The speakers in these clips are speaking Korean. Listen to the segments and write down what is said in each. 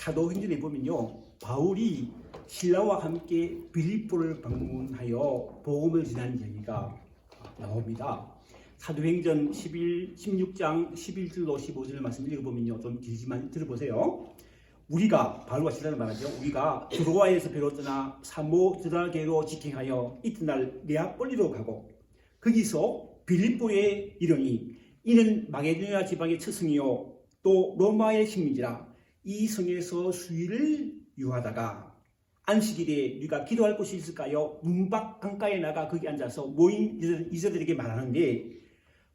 사도행전에 보면요, 바울이 신라와 함께 빌립보를 방문하여 복음을 전한 얘기가 나옵니다. 사도행전 16장 11절로 15절 말씀 읽어보면요, 좀 길지만 들어보세요. 우리가, 바울과 신라는 말하죠. 우리가 드로아에서 배로 떠나 사모드라게로 직행하여 이튿날 네아폴리로 가고 거기서 빌립보에 이르니 이는 마게도냐 지방의 처성이요 또 로마의 식민지라. 이 성에서 수일을 유하다가 안식일에 우리가 기도할 곳이 있을까요? 문밖 강가에 나가 거기 앉아서 모인 이들에게 말하는데,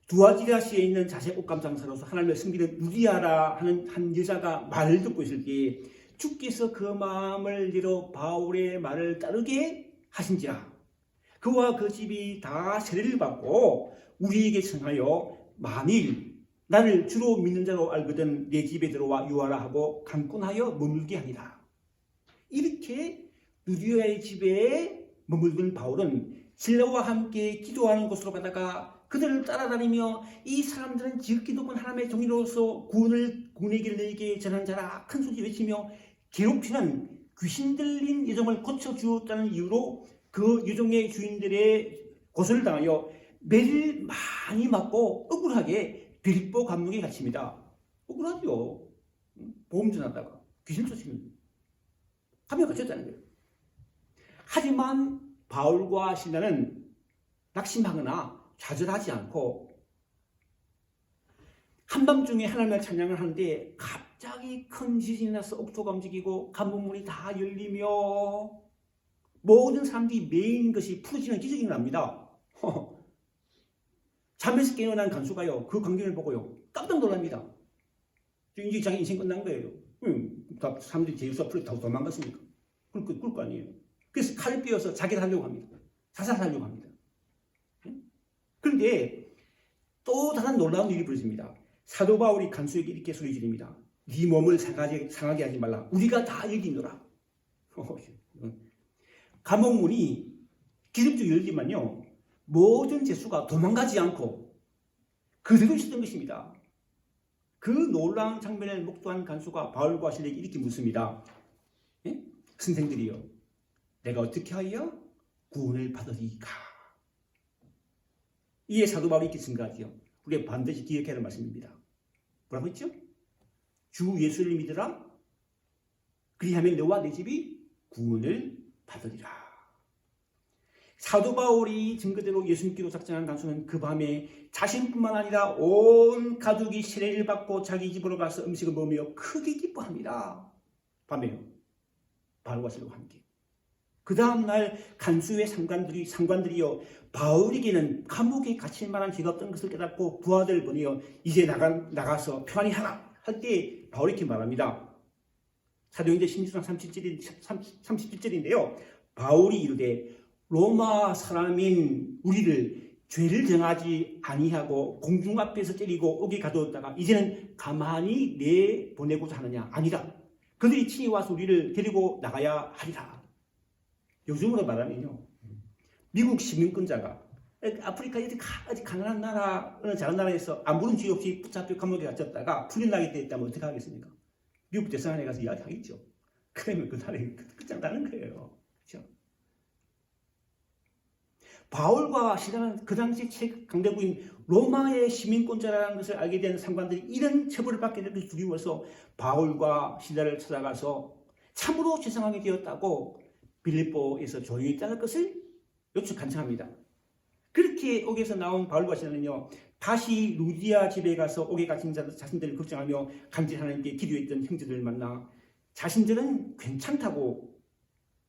두아디라시에 있는 자색 옷감 장사로서 하나님을 섬기는 루디아라 하는 한 여자가 말을 듣고 있을 때 주께서 그 마음을 열어 바울의 말을 따르게 하신지라. 그와 그 집이 다 세례를 받고 우리에게 청하여 만일 나를 주로 믿는 자로 알거든 내 집에 들어와 유하라 하고 강권하여 머물게 하니라. 이렇게 루디아의 집에 머물던 바울은 신라와 함께 기도하는 곳으로 가다가 그들을 따라다니며 이 사람들은 지극히 높은 하나님의 종이로서 구원의 길을 너희에게 전한 자라 큰 소리 외치며 괴롭히는 귀신 들린 여종을 고쳐주었다는 이유로 그 여종의 주인들의 고소를 당하여 매를 많이 맞고 억울하게 빌립보 감옥에 갇힙니다. 억울하죠. 보험 전하다가 귀신 쫓으면 감옥에 갇혔다는 거예요. 하지만 바울과 신라는 낙심하거나 좌절하지 않고 한밤중에 하나님을 찬양을 하는데 갑자기 큰 지진이 나서 옥토가 움직이고 감옥문이 다 열리며 모든 사람들이 매인 것이 풀어지는 기적이 납니다. 잠에서 깨어난 간수가요, 그 광경을 보고요 깜짝 놀랍니다. 이제 자기 인생 끝난 거예요. 다 사람들이 제수가 풀어 다 도망갔으니까 그럴 거 아니에요. 그래서 칼을 빼어서 자기를 하려고 합니다. 자살하려고 합니다. 그런데 또 다른 놀라운 일이 벌어집니다. 사도 바울이 간수에게 이렇게 소리 지릅니다. 네 몸을 상하게 하지 말라. 우리가 다 여기 있노라. 감옥문이 기습적으로 열리지만요, 모든 죄수가 도망가지 않고 그대로 있었던 것입니다. 그 놀라운 장면을 목도한 간수가 바울과 신라에게 이렇게 묻습니다. 예? 선생들이요, 내가 어떻게 하여 구원을 받으리까? 이에 사도 바울이 이렇게 증거하지요. 우리가 반드시 기억해야 할 말씀입니다. 뭐라고 했죠? 주 예수를 믿으라. 그리하면 너와 내 집이 구원을 받으리라. 사도 바울이 증거대로 예수 믿기로 작정한 간수는 그 밤에 자신뿐만 아니라 온 가족이 세례를 받고 자기 집으로 가서 음식을 먹으며 크게 기뻐합니다. 밤에요. 바울과 신라와 함께. 그 다음날 간수의 상관들이요, 바울에게는 감옥에 갇힐 만한 죄가 없던 것을 깨닫고 부하들을 보내어 이제 나가서 편안히 하라 할 때 바울이 이렇게 말합니다. 사도행전 16장 37절인데요. 바울이 이르되 로마 사람인 우리를 죄를 정하지 아니하고 공중 앞에서 때리고 옥에 가두었다가 이제는 가만히 내보내고자 하느냐? 아니다. 그들이 친히 와서 우리를 데리고 나가야 하리라. 요즘으로 말하면요, 미국 시민권자가 아프리카 아주 가난한 나라, 어느 작은 나라에서 아무런 죄 없이 붙잡혀 감옥에 갇혔다가 풀려나게 됐다면 어떻게 하겠습니까? 미국 대사관에 가서 이야기하겠죠. 그러면 그 나라에 끝장나는 거예요. 그렇죠? 바울과 신라는 그 당시 강대국인 로마의 시민권자라는 것을 알게 된 상관들이 이런 처벌을 받게 될 것을 두려워서 바울과 신라를 찾아가서 참으로 죄송하게 되었다고 빌립보에서 조용히 따를 것을 간청합니다. 그렇게 옥에서 나온 바울과 신라는요, 다시 루디아 집에 가서 옥에 갇힌 자신들을 걱정하며 간절히 하나님께 기도했던 형제들을 만나 자신들은 괜찮다고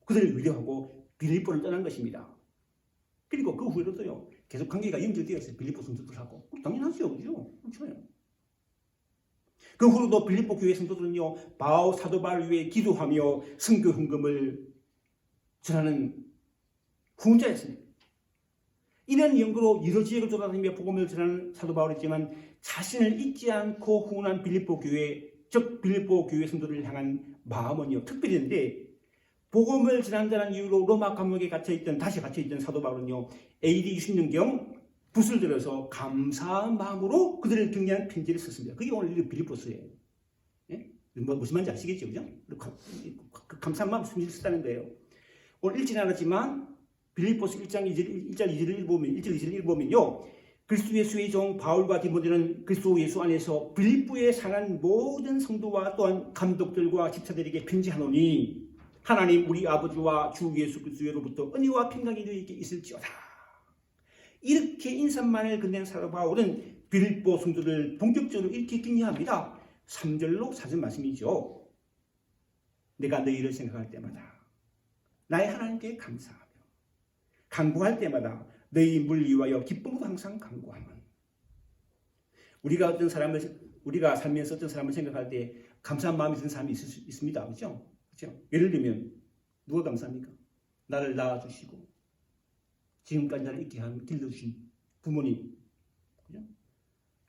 그들을 위로하고 빌립보를 떠난 것입니다. 그리고 그 후에도요, 계속 관계가 연결되어서 빌립보 성도들하고 당연하죠, 그죠? 그렇죠. 그 후로도 빌립보 교회 성도들은요, 사도 바울 위에 기도하며 선교 헌금을 전하는 후원자였습니다. 이런 연구로 여러 지역을 돌아다니며 복음을 전하는 사도 바울이지만 자신을 잊지 않고 후원한 빌립보 교회, 즉 빌립보 교회 성도들을 향한 마음은요, 특별했는데, 복음을 전한다는 이유로 로마 감옥에 다시 갇혀있던 사도 바울은요, AD 60년경 붓을 들어서 감사한 마음으로 그들을 격려하는 편지를 썼습니다. 그게 오늘 빌립보서예요. 예? 무슨 말인지 아시겠죠? 그죠? 그 감사한 마음 숨길 수 있다는 거예요. 오늘 읽지는 않았지만 빌립보서 1장 1절 2절을 읽어보면요. 그리스도 예수의 종 바울과 디모데는 그리스도 예수 안에서 빌립보에 사는 모든 성도와 또한 감독들과 집사들에게 편지하노니 하나님 우리 아버지와 주 예수 그리스도로부터 은혜와 평강이 너희에게 있을지어다. 이렇게 인사만을 건넨 사도 바울은 빌립보 성도를 본격적으로 이렇게 격려합니다. 3절로 4절 말씀이죠. 내가 너희를 생각할 때마다 나의 하나님께 감사하며 간구할 때마다 너희 물 위하여 기쁨으로 항상 간구하면. 우리가 살면서 어떤 사람을 생각할 때 감사한 마음이 드는 사람이 있습니다. 그렇죠? 예를 들면 누가 감사합니까? 나를 낳아주시고 지금까지 나를 있게 한 길러주신 부모님, 그죠?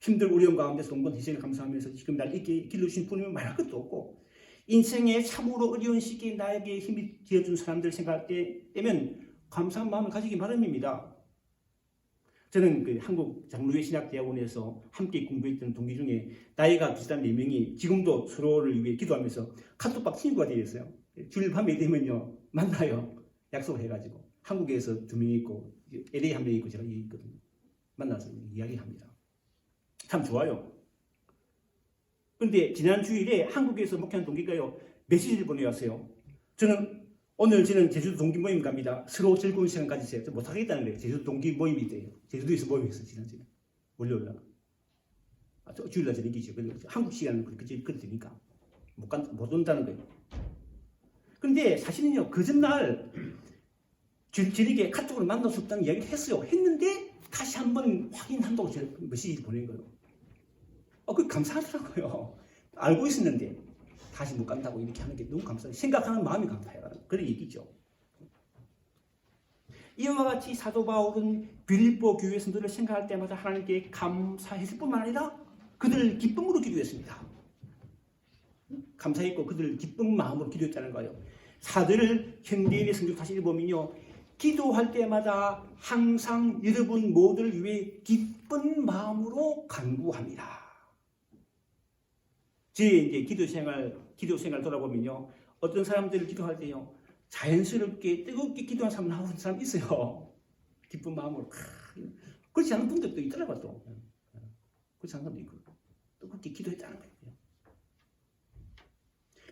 힘들고 어려운 가운데서 온 건 희생에 감사하면서 지금 나를 있게 길러주신 부모님은 말할 것도 없고, 인생의 참으로 어려운 시기에 나에게 힘이 되어준 사람들 생각할 때면 감사한 마음을 가지기 마련입니다. 저는 그 한국 장로회 신학대학원에서 함께 공부했던 동기 중에 나이가 비슷한 4명이 지금도 서로를 위해 기도하면서 카톡방 친구가 되어 있어요. 주일 밤에 되면요 만나요. 약속을 해가지고 한국에서 2명 있고 LA 1명 있고 제가 여기 있거든요. 만나서 이야기합니다. 참 좋아요. 그런데 지난 주일에 한국에서 목회하는 동기가요 메시지를 보내왔어요. 저는 제주도 동기 모임 갑니다. 서로 즐거운 시간 가지세요. 못하겠다는 거예요. 제주도 동기 모임이 돼요. 제주도에서 모임했어요. 지난주에. 월요일날. 주일날 저녁 이죠. 한국 시간은 그렇게 되니까 못 온다는 거예요. 그런데 사실은요, 그 전날 저녁에 카톡으로 만날 수 없다는 이야기를 했어요. 했는데 다시 한번 확인한다고 제가 메시지 보낸 거예요. 그게 감사하더라고요. 알고 있었는데 다시 못 간다고 이렇게 하는 게 너무 감사해요. 생각하는 마음이 감사해요. 그런 얘기죠. 이와 같이 사도 바울은 빌립보 교회 성도를 생각할 때마다 하나님께 감사했을 뿐만 아니라 그들을 기쁨으로 기도했습니다. 감사했고 그들을 기쁜 마음으로 기도했다는 거예요. 사도를 현대인의 성경 다시 읽어보면요, 기도할 때마다 항상 여러분 모두를 위해 기쁜 마음으로 간구합니다. 제 이제 기도 생활 돌아보면요, 어떤 사람들을 기도할 때요, 자연스럽게 뜨겁게 기도하는 사람 나오는 사람 있어요. 기쁜 마음으로. 그렇지 않은 분들도 있더라고요. 또. 그렇지 않은 사람도 있고. 뜨겁게 기도했다는 거예요.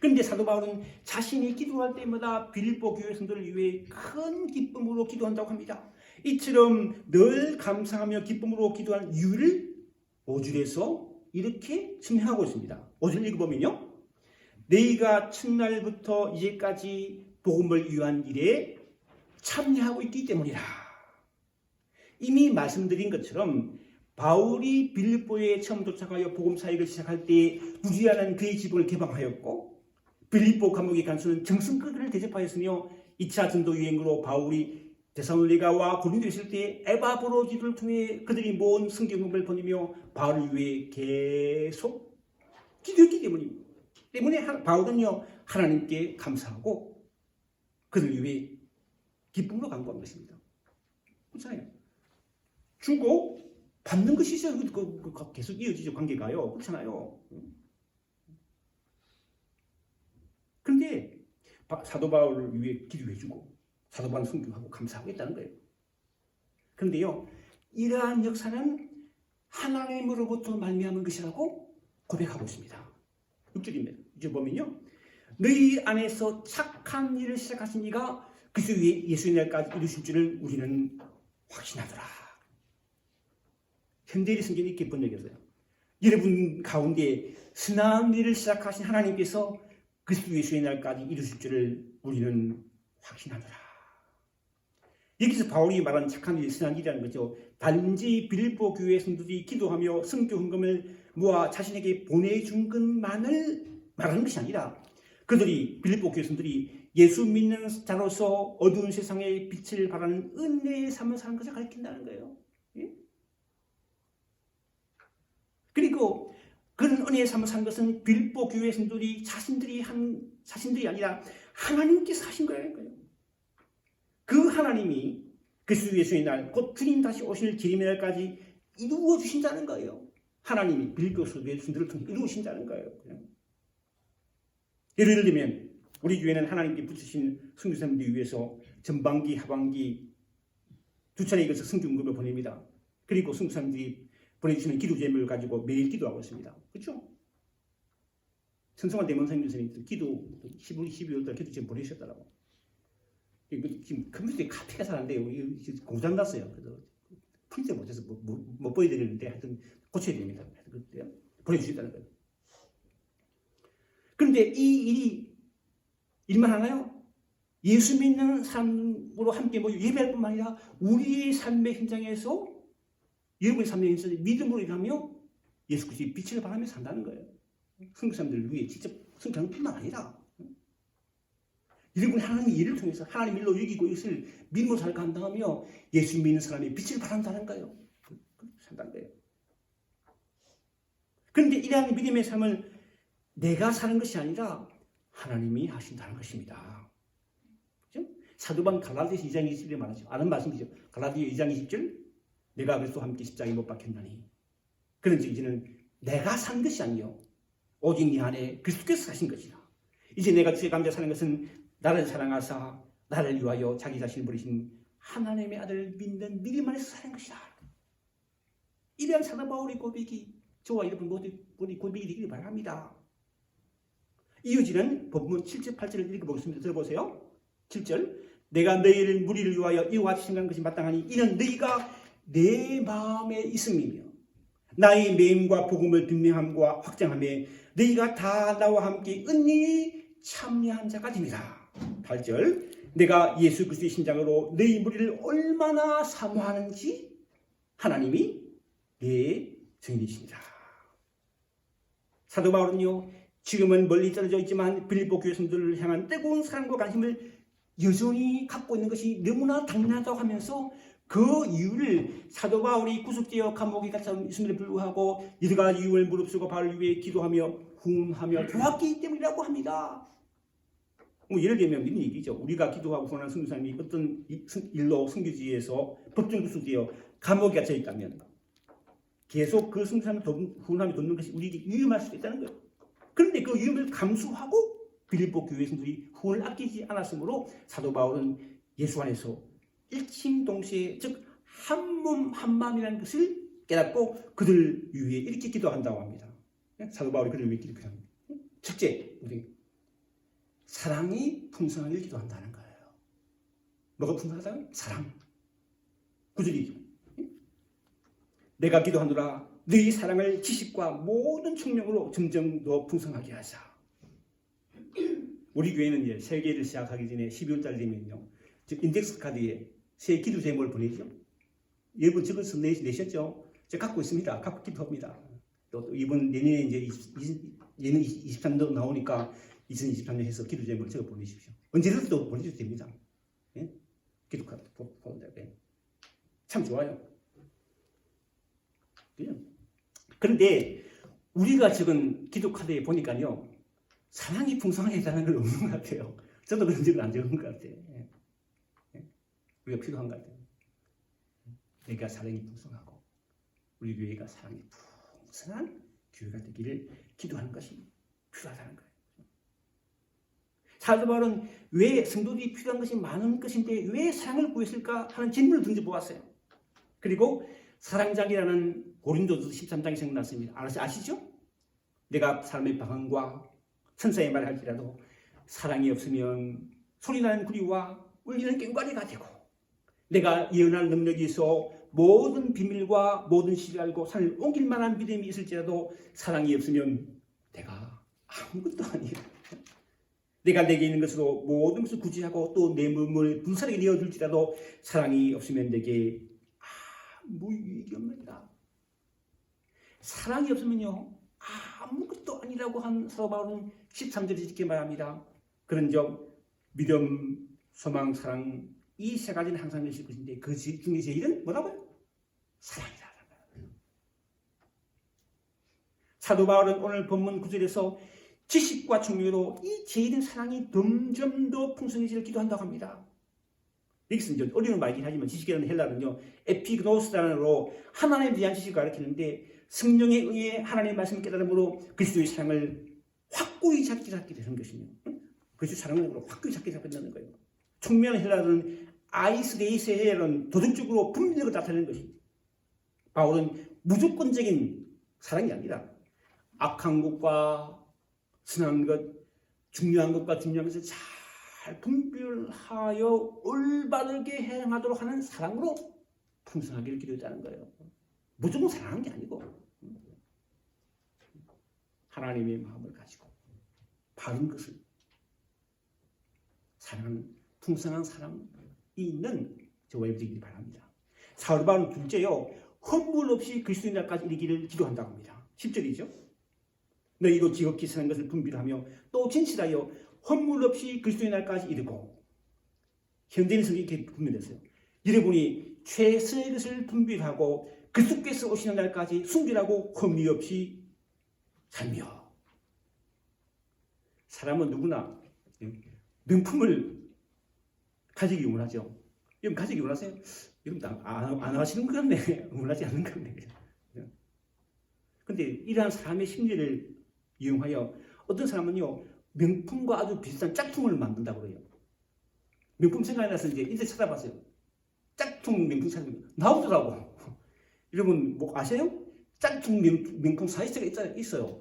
그런데 사도 바울은 자신이 기도할 때마다 빌립보 교회 성도를 위해 큰 기쁨으로 기도한다고 합니다. 이처럼 늘 감사하며 기쁨으로 기도한 이유를 5절에서 이렇게 설명하고 있습니다. 5절 읽어보면요, 너희가 첫날부터 이제까지 복음을 위한 일에 참여하고 있기 때문이라. 이미 말씀드린 것처럼 바울이 빌립보에 처음 도착하여 복음 사역을 시작할 때 루디아라는 그의 지붕을 개방하였고, 빌립보 감옥의 간수는 정성껏 대접하였으며 2차 전도 유행으로 바울이 데살로니가와 고린도에 있을 때 에바브로지를 통해 그들이 모은 성경을 보내며 바울을 위해 계속 기도했기 때문에 바울은요, 하나님께 감사하고 그들을 위해 기쁨으로 간구한 것입니다. 그렇잖아요. 주고 받는 것이죠. 계속 이어지죠. 관계가요. 그렇잖아요. 그런데 사도 바울을 위해 기도해주고 사도 바울을 순교하고 감사하겠다는 거예요. 그런데요, 이러한 역사는 하나님으로부터 말미암은 것이라고 고백하고 있습니다. 6절입니다. 이제 보면요, 너희 안에서 착한 일을 시작하신 이가 그리스도 예수의 날까지 이루실 줄을 우리는 확신하더라. 현대의 성경이 이렇게 번역했어요. 여러분 가운데 선한 일을 시작하신 하나님께서 그리스도 예수의 날까지 이루실 줄을 우리는 확신하더라. 여기서 바울이 말한 착한 일, 선한 일이라는 거죠. 단지 빌립보 교회 성도들이 기도하며 성교 헌금을 모아 자신에게 보내준 것만을 말하는 것이 아니라 빌립보 교회 성도들이 예수 믿는 자로서 어두운 세상의 빛을 발하는 은혜의 삶을 사는 것을 가르친다는 거예요. 예? 그리고 그런 은혜의 삶을 사는 것은 빌립보 교회 성도들이 자신들이 아니라 하나님께서 하신 거예요. 그 하나님이 그리스도 예수의 날, 곧 주님 다시 오실 재림의 날까지 이루어 주신다는 거예요. 하나님이 빌립보 교회 성도들을 통해 이루신다는 거예요. 예를 들면 우리 교회는 하나님께 붙이신 선교사님들 위해서 전반기, 하반기 두 차례에 걸쳐 성경급을 보냅니다. 그리고 선교사님들이 보내주시는 기도 제목을 가지고 매일 기도하고 있습니다. 그렇죠? 천성환 대망선 교수님 기도 12월달 기도 제목 보내셨더라고. 지금 컴퓨터에 카피가 잘 안 돼요. 공장 났어요. 그래서 프린트 못해서 못 보여드리는데 하여튼 고쳐야 됩니다. 하여튼 보내주셨다는 거예요. 그런데 이 일이 일만 하나요? 예수 믿는 사람으로 함께 모여 예배할 뿐만 아니라 우리의 삶의 현장에서 여러분의 삶의 현장에서 믿음으로 일하며 예수 그리스도의 빛을 바라며 산다는 거예요. 선교사님들을 위해 직접 선교하는 뿐만 아니라 여러분이 하나님의 일을 통해서 하나님 일로 여기고 이것을 믿음으로 잘 감당하며 예수 믿는 사람의 빛을 바란다는 거예요. 산다는 거예요. 그런데 이러한 믿음의 삶을 내가 사는 것이 아니라 하나님이 하신다는 것입니다. 그렇죠? 사도 바울은 갈라디아서 2장 20절에 말하죠. 아는 말씀이죠. 갈라디아 2장 20절 내가 그리스도와 함께 십자가에 못 박혔나니 그런지 이제는 내가 산 것이 아니요 오직 네 안에 그리스도께서 사신 것이라. 이제 내가 주의 감자 사는 것은 나를 사랑하사 나를 위하여 자기 자신을 버리신 하나님의 아들을 믿는 믿음 안에서 사는 것이다. 이러한 사도 바울의 고백이 저와 여러분 모두의 고백이 되기를 바랍니다. 이어지는 본문 7절 8절을 읽어보겠습니다. 들어보세요. 7절 내가 너희를 무리를 위하여 이와 같이 생각한 것이 마땅하니 이는 너희가 내 마음에 있음이며 나의 매임과 복음을 분명함과 확장함에 너희가 다 나와 함께 은히 참여한 자가 됩니다. 8절 내가 예수 그리스도의 신장으로 너희 무리를 얼마나 사모하는지 하나님이 내 증인이십니다. 사도 바울은요 지금은 멀리 떨어져 있지만 빌립보 교회 성도들을 향한 뜨거운 사랑과 관심을 여전히 갖고 있는 것이 너무나 당연하다고 하면서 그 이유를 사도 바울이 구속되어 감옥에 갇혀 있음에도 불구하고 여러 가지 이유를 무릅쓰고 바울을 위해 기도하며 훈훈하며 도왔기 때문이라고 합니다. 예를 들면 이런 얘기죠. 우리가 기도하고 훈훈한 선교사님이 어떤 일로 선교지에서 법정 구속되어 감옥에 갇혀 있다면 계속 그 선교사님을 훈훈하며 돕는 것이 우리에게 위험할 수도 있다는 거예요. 그런데 그 위험을 감수하고 빌립보 교회 성도들이 후원을 아끼지 않았으므로 사도 바울은 예수 안에서 일심동시에 즉 한몸 한마음이라는 것을 깨닫고 그들 위해 이렇게 기도한다고 합니다. 사도 바울이 그들 위해 기도합니다. 첫째, 사랑이 풍성하길 기도한다는 거예요. 뭐가 풍성하다고요? 사랑. 구절이죠. 내가 기도하노라 너희 사랑을 지식과 모든 총명으로 점점 더 풍성하게 하자. 우리 교회는 이제 세계를 시작하기 전에 12월달 되면요, 즉 인덱스 카드에 새 기도 제목을 보내죠. 여러분 적어서 내셨죠? 제가 갖고 있습니다. 갖고 기도합니다. 또 이번 내년에 이제 얘는 23년 나오니까 2023년 해서 기도 제목을 적어 보내십시오. 언제든지 또 보내주셔도 됩니다. 예? 기도 카드 보낸다. 예. 참 좋아요. 그런데 우리가 적은 기도 카드에 보니까요, 사랑이 풍성하다는 걸 없는 것 같아요. 저도 그런 적은 안 적은 것 같아요. 예. 우리가 필요한 것 같아요. 내가 사랑이 풍성하고 우리 교회가 사랑이 풍성한 교회가 되기를 기도하는 것이 필요하다는 거예요. 사도 바울은 왜 성도들이 필요한 것이 많은 것인데 왜 사랑을 구했을까 하는 질문을 던져보았어요. 그리고 사랑장이라는 고린도서 13장이 생각났습니다. 아시죠? 내가 사람의 방언과 천사의 말을 할지라도 사랑이 없으면 소리나는 구리와 울리는 꽹과리가 되고 내가 예언할 능력이 있어 모든 비밀과 모든 시를 알고 산을 옮길 만한 믿음이 있을지라도 사랑이 없으면 내가 아무것도 아니에요. 내가 내게 있는 것으로 모든 것을 구제하고 또 내 몸을 불사르게 내어줄지라도 사랑이 없으면 내게 아무 유익이 없느니라. 사랑이 없으면요 아무것도 아니라고 한 사도 바울은 13절에 이렇게 말합니다. 그런즉 믿음, 소망, 사랑 이 세 가지는 항상 있을 것인데 그 중에 제일은 뭐라고요? 사랑이라는 거예요. 사도 바울은 오늘 본문 9절에서 지식과 총명으로 이 제일인 사랑이 점점 더 풍성해지기를 기도한다고 합니다. 여기서 이제 어려운 말이긴 하지만 지식이라는 헬라는요 에피그노스라는로 하나님에 대한 지식을 가리키는데 성령에 의해 하나님의 말씀을 깨달음으로 그리스도의 사랑을 확 확고히 잡게 되는 것이며, 그것이 사랑으로 확고히 잡게 된다는 거예요. 총명 헬라어는 아이스레이세라는 도덕적으로 분별력을 나타내는 것입니다. 바울은 무조건적인 사랑이 아니라 악한 것과 선한 것, 중요한 것과 중요한 것을 잘 분별하여 올바르게 행하도록 하는 사랑으로 풍성하기를 기도했다는 거예요. 무조건 사랑하는 게 아니고 하나님의 마음을 가지고 바른 것을 사랑하는 풍성한 사랑이 있는 저와 여러분이 되기를 바랍니다. 사도 바울은 둘째요, 헛물 없이 그리스도의 날까지 이르기를 기도한다고 합니다. 10절이죠. 너희도 지극히 선한 것을 분별하며 또 진실하여 헛물 없이 그리스도의 날까지 이르고, 현대인 성경이 이렇게 분별했어요. 여러분이 최선의 것을 분별하고 그리스도께서 오시는 날까지 순결하고 흠이 없이 살며. 사람은 누구나 명품을 가지기 원하죠. 여러분 가지기 원하세요? 여러분 안 하시는 것 같네. 원하지 않는 것 같네. 근데 이러한 사람의 심리를 이용하여 어떤 사람은요, 명품과 아주 비슷한 짝퉁을 만든다고 그래요. 명품 생각이 나서 이제 인터넷 찾아봤어요. 짝퉁 명품 찾으면 나오더라고. 여러분 뭐 아세요? 짝퉁 명품 사이트가 있어요.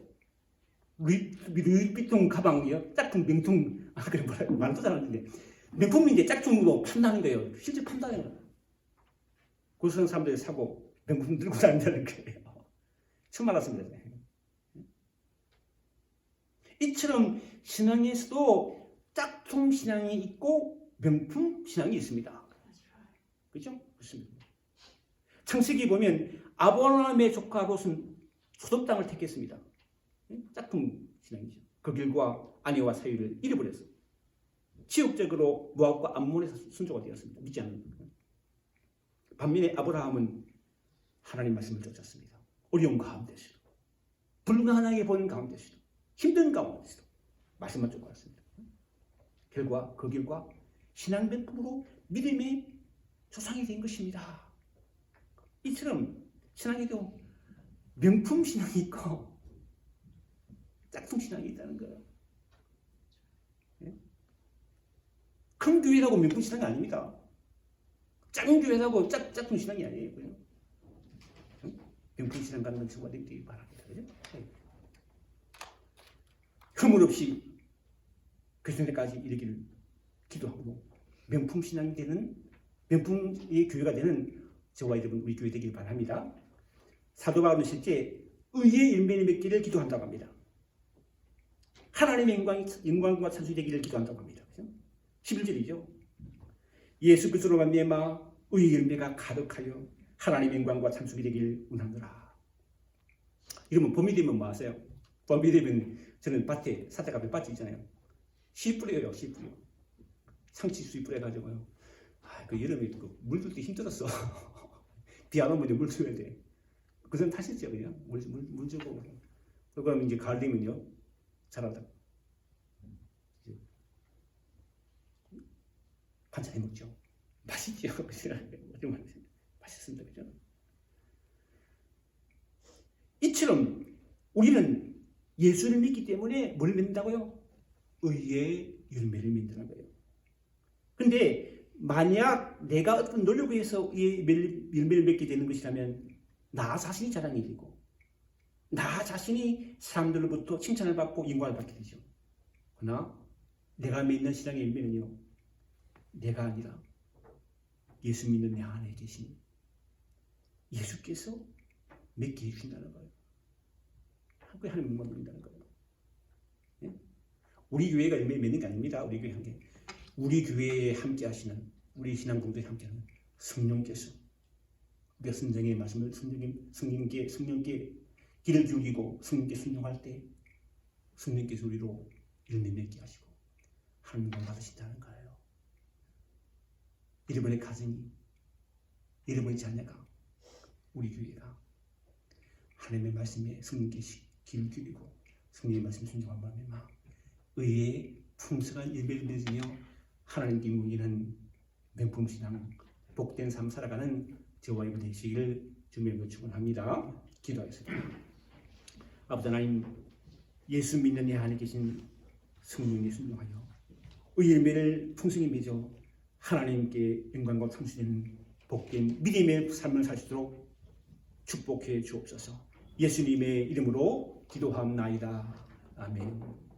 루이비통 가방이요. 짝퉁 명품, 그래 말도 잘하는데 명품인데 짝퉁으로 판다는 거예요. 실제 판다는 거예요. 그런 사람들이 사고 명품 들고 다닌다는 거예요. 처음 알았습니다. 이처럼 신앙에서도 짝퉁 신앙이 있고 명품 신앙이 있습니다. 그렇죠? 그렇습니다. 창세기 보면 아브라함의 조카 롯은 소돔 땅을 택했습니다. 짝퉁 신앙이죠. 그 길과 아내와 사위를 잃어버렸어요. 지역적으로 모압과 암몬에서 순조가 되었습니다. 믿지 않는 것. 반면에 아브라함은 하나님 말씀을 쫓았습니다. 어려운 가운데서도, 불가능하게 보는 가운데서도, 힘든 가운데서도 말씀만 쫓아왔습니다. 결과 그 길과 신앙 명품으로 믿음의 조상이 된 것입니다. 이처럼 신앙에도 명품 신앙이 있고 짝퉁 신앙이 있다는 거예요. 큰 교회라고 명품 신앙이 아닙니다. 작은 교회라고 짝퉁 신앙이 아니에요. 명품 신앙 갖는 친구가 되기 바랍니다. 그죠? 흠을 없이 그리스도까지 이르기를 기도하고 명품 신앙이 되는, 명품의 교회가 되는 저와 여러분 우리 교회 되길 바랍니다. 사도 바울은 실제 의의 열매를 맺기를 기도한다고 합니다. 하나님의 영광과 찬송이 되기를 기도한다고 합니다. 11절이죠. 예수 그리스도로 말미암아 의의 열매가 가득하여 하나님의 영광과 찬송이 되기를 원하노라. 이러면 봄이 되면 뭐 하세요? 봄이 되면 저는 밭에, 사택 앞에 밭이 있잖아요. 씨 뿌려요. 씨 뿌려. 상치 씨 뿌려가지고요. 그 여름에 물 줄 때 힘들었어. 비 안 오면 물 줘야 돼. 그전 타셨죠, 그냥 물 주고. 그럼 이제 가을 되면요, 자라다. 반찬해 먹죠. 맛있죠. 맛있습니다, 그죠? 이처럼 우리는 예수를 믿기 때문에 뭘 맺는다고요? 의의 열매를 맺는 거예요. 근데 만약 내가 어떤 노력을 해서 이 열매를 맺게 되는 것이라면 나 자신이 자랑이 되고 나 자신이 사람들로부터 칭찬을 받고 인과를 받게 되죠. 그러나 내가 맺는 신앙의 열매는요, 내가 아니라 예수 믿는 내 안에 계신 예수께서 맺게 해주신다는 거예요. 함께 하나님만 믿는다는 거예요. 예? 우리 교회가 열매 맺는 게 아닙니다. 우리 교회 함께, 우리 교회에 함께 하시는, 우리 신앙 공동에 함께 하는 성령께서 우리가 성령의 말씀을 성령께 길을 기울이고 성령께 순종할 때 성령께서 우리로 열매 맺게 하시고 하나님 을 받으신다는 거예요. 여러분의 가정이, 여러분의 자녀가, 우리 교회가 하나님의 말씀에 성령께 길을 기울이고 성령의 말씀 순종한 마음에 막 의의 풍성한 열매를 맺으며 하나님께 누리는 명품 신앙, 복된 삶 살아가는 저와 여러분 되시기를 주님의 축원합니다. 기도하겠습니다. 아버지 하나님, 예수 믿는 내 안에 계신 성령에 순종하여 의의 열매를 풍성히 맺어 하나님께 영광과 성수되는 복된 믿음의 삶을 살 수 있도록 축복해 주옵소서. 예수님의 이름으로 기도합나이다. 아멘.